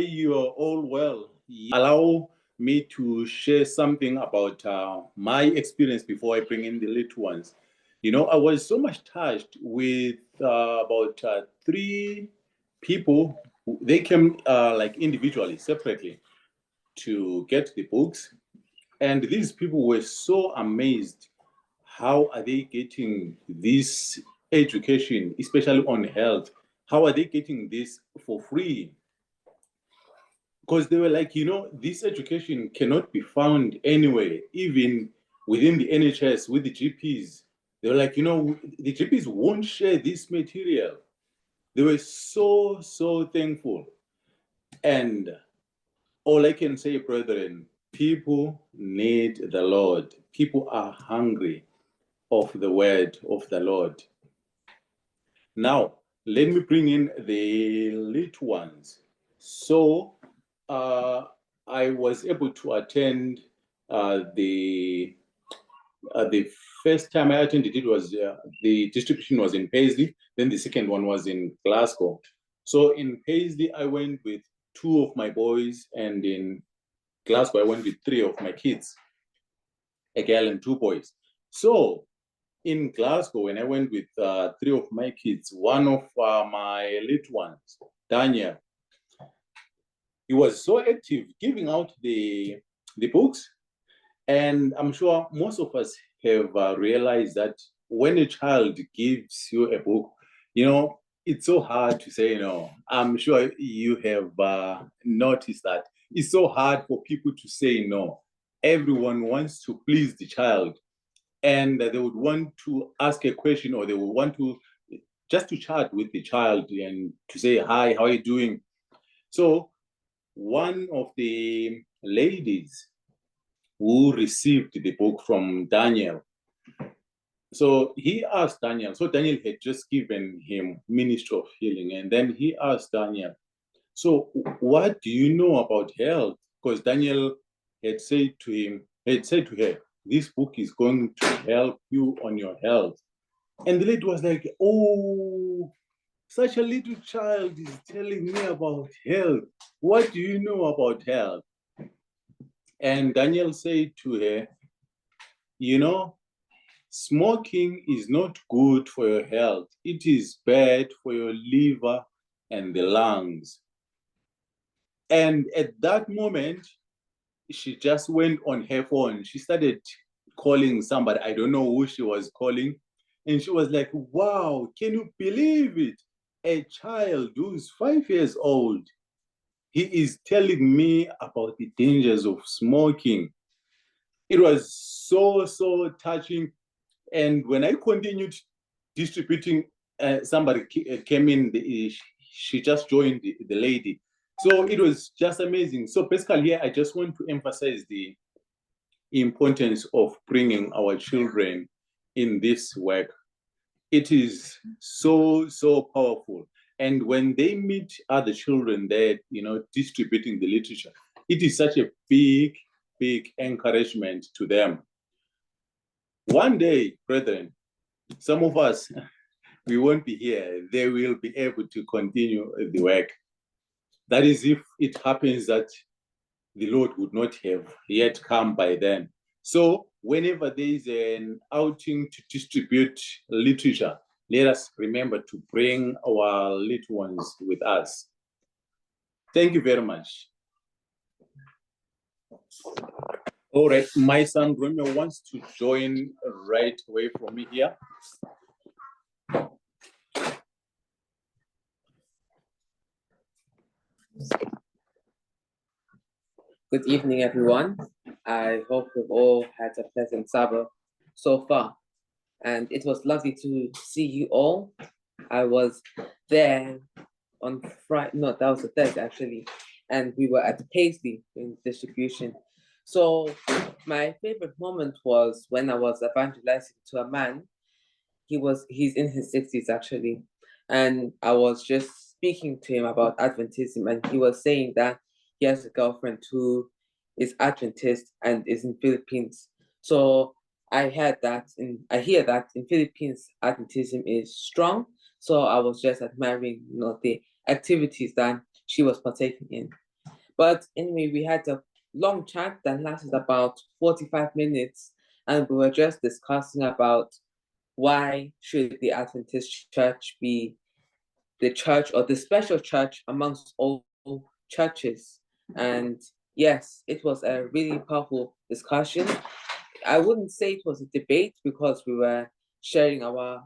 you are all well. Allow me to share something about my experience before I bring in the little ones. You know, I was so much touched with about three people. They came like individually, separately, to get the books. And these people were so amazed. How are they getting this education, especially on health? How are they getting this for free? Because they were like, you know, this education cannot be found anywhere, even within the NHS with the GPs. They were like, you know, the GPs won't share this material. They were so, so thankful. And all I can say, brethren, people need the Lord. People are hungry of the word of the Lord. Now, let me bring in the little ones. So, I was able to attend the first time I attended it was the distribution was in Paisley. Then the second one was in Glasgow. So in Paisley, I went with 2 of my boys, and in Glasgow, I went with 3 of my kids, a girl and 2 boys. So in Glasgow, when I went with 3 of my kids, one of my little ones, Daniel, he was so active giving out the books. And I'm sure most of us have realized that when a child gives you a book, you know, it's so hard to say no. I'm sure you have noticed that it's so hard for people to say no. Everyone wants to please the child, and they would want to ask a question, or they would want to just to chat with the child and to say, hi, how are you doing? So one of the ladies who received the book from Daniel, so he asked Daniel, so Daniel had just given him Ministry of Healing, and then he asked Daniel, so what do you know about health? Because Daniel had said to her, this book is going to help you on your health. And the lady was like, oh, such a little child is telling me about health. What do you know about health? And Daniel said to her, you know, smoking is not good for your health. It is bad for your liver and the lungs. And at that moment, she just went on her phone. She started calling somebody. I don't know who she was calling. And she was like, wow, can you believe it? A child who's 5 years old, he is telling me about the dangers of smoking. It was so, so touching. And when I continued distributing, somebody came in, she just joined the lady. So it was just amazing. So basically here, I just want to emphasize the importance of bringing our children in this work. It is so, so powerful. And when they meet other children there, you know, distributing the literature, it is such a big, big encouragement to them. One day, brethren, some of us, we won't be here. They will be able to continue the work. That is if it happens that the Lord would not have yet come by then. So whenever there is an outing to distribute literature, let us remember to bring our little ones with us. Thank you very much. All right, my son Romeo wants to join right away from me here. Good evening, everyone. I hope we've all had a pleasant Sabbath so far. And it was lovely to see you all. I was there on Friday, no, that was the Thursday actually. And we were at Paisley in distribution. So my favorite moment was when I was evangelizing to a man. He's in his 60s actually. And I was just speaking to him about Adventism, and he was saying that he has a girlfriend who is Adventist and is in Philippines. So I hear that in Philippines Adventism is strong. So I was just admiring, you know, the activities that she was partaking in. But anyway, we had a long chat that lasted about 45 minutes, and we were just discussing about why should the Adventist church be the church or the special church amongst all churches. And yes, it was a really powerful discussion. I wouldn't say it was a debate because we were sharing our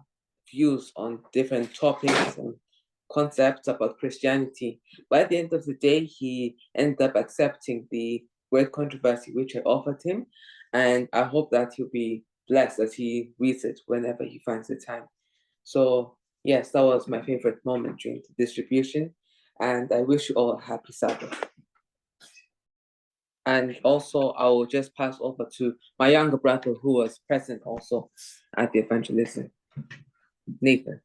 views on different topics and concepts about Christianity. But at the end of the day, he ended up accepting the word controversy which I offered him. And I hope that he'll be blessed as he reads it whenever he finds the time. So yes, that was my favorite moment during the distribution. And I wish you all a happy Sabbath. And also, I will just pass over to my younger brother who was present also at the evangelism, Nathan.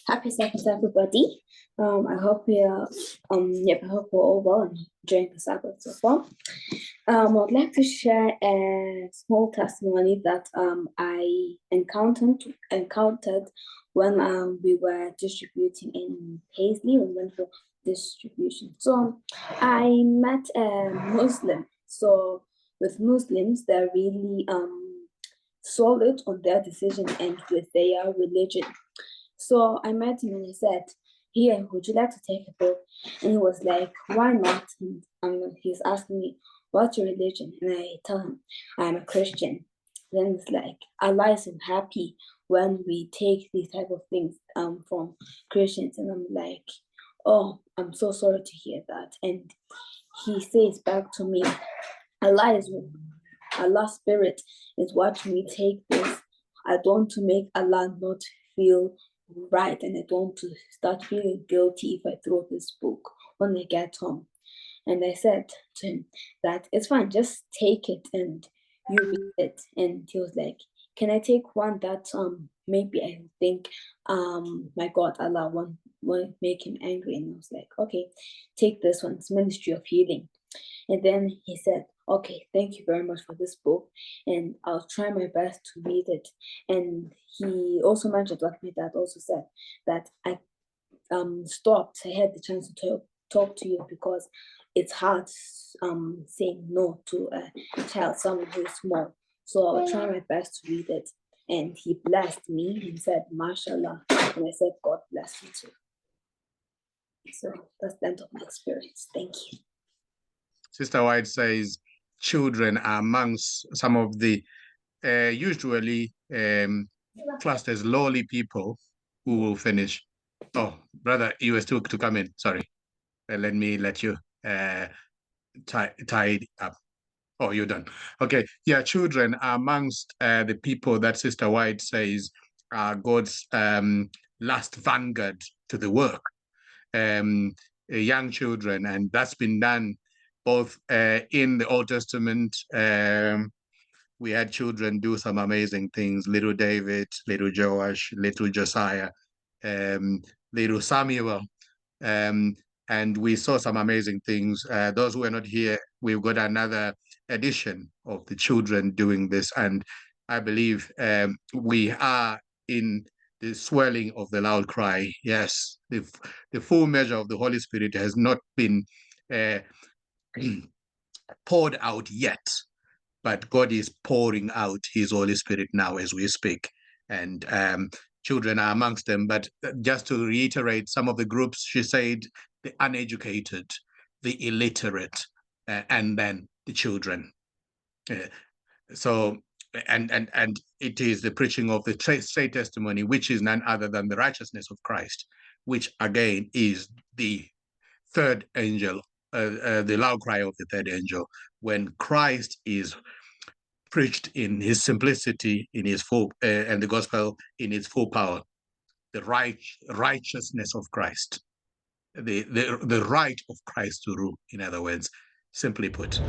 Happy Sabbath, everybody. I hope you're I hope we're all well and enjoying the Sabbath so far. I would like to share a small testimony that I encountered when we were distributing in Paisley. We went for distribution. So I met a Muslim. So with Muslims, they're really solid on their decision and with their religion. So I met him and I said, "Here, would you like to take a book?" And he was like, "Why not?" And he's asking me, "What's your religion?" And I tell him, "I'm a Christian." Then it's like, Allah isn't happy when we take these type of things from Christians. And I'm like, "Oh, I'm so sorry to hear that." And he says back to me, Allah's spirit is watching me take this. I don't want to make Allah not feel right, and I don't want to start feeling guilty if I throw this book when I get home. And I said to him that it's fine, just take it and you read it. And he was like, "Can I take one that maybe I think my God, Allah won't make him angry?" And I was like, "Okay, take this one. It's Ministry of Healing." And then he said, "Okay, thank you very much for this book, and I'll try my best to read it." And he also mentioned what my dad also said, that I stopped. I had the chance to talk to you because it's hard saying no to a child, someone who is small. So I'll try my best to read it. And he blessed me and said, "Mashallah." And I said, "God bless you too." So that's the end of my experience. Thank you. Sister White says children are amongst some of the usually classed as lowly people who will finish. Oh, brother, you were still to come in. Sorry. Let me let you tie it up. Oh, you're done. Okay. Yeah, children are amongst the people that Sister White says are God's last vanguard to the work. Young children, and that's been done both in the Old Testament. We had children do some amazing things: little David, little Joash, little Josiah, little Samuel, and we saw some amazing things. Those who are not here, we've got another edition of the children doing this, and I believe we are in the swelling of the loud cry. Yes, the full measure of the Holy Spirit has not been poured out yet, but God is pouring out his Holy Spirit now as we speak. And children are amongst them. But just to reiterate some of the groups, she said the uneducated, the illiterate, and then the children. So, and it is the preaching of the straight testimony, which is none other than the righteousness of Christ, which again is the third angel, the loud cry of the third angel, when Christ is preached in his simplicity, in his full, and the gospel in its full power, the righteousness of Christ, the right of Christ to rule. In other words, simply put.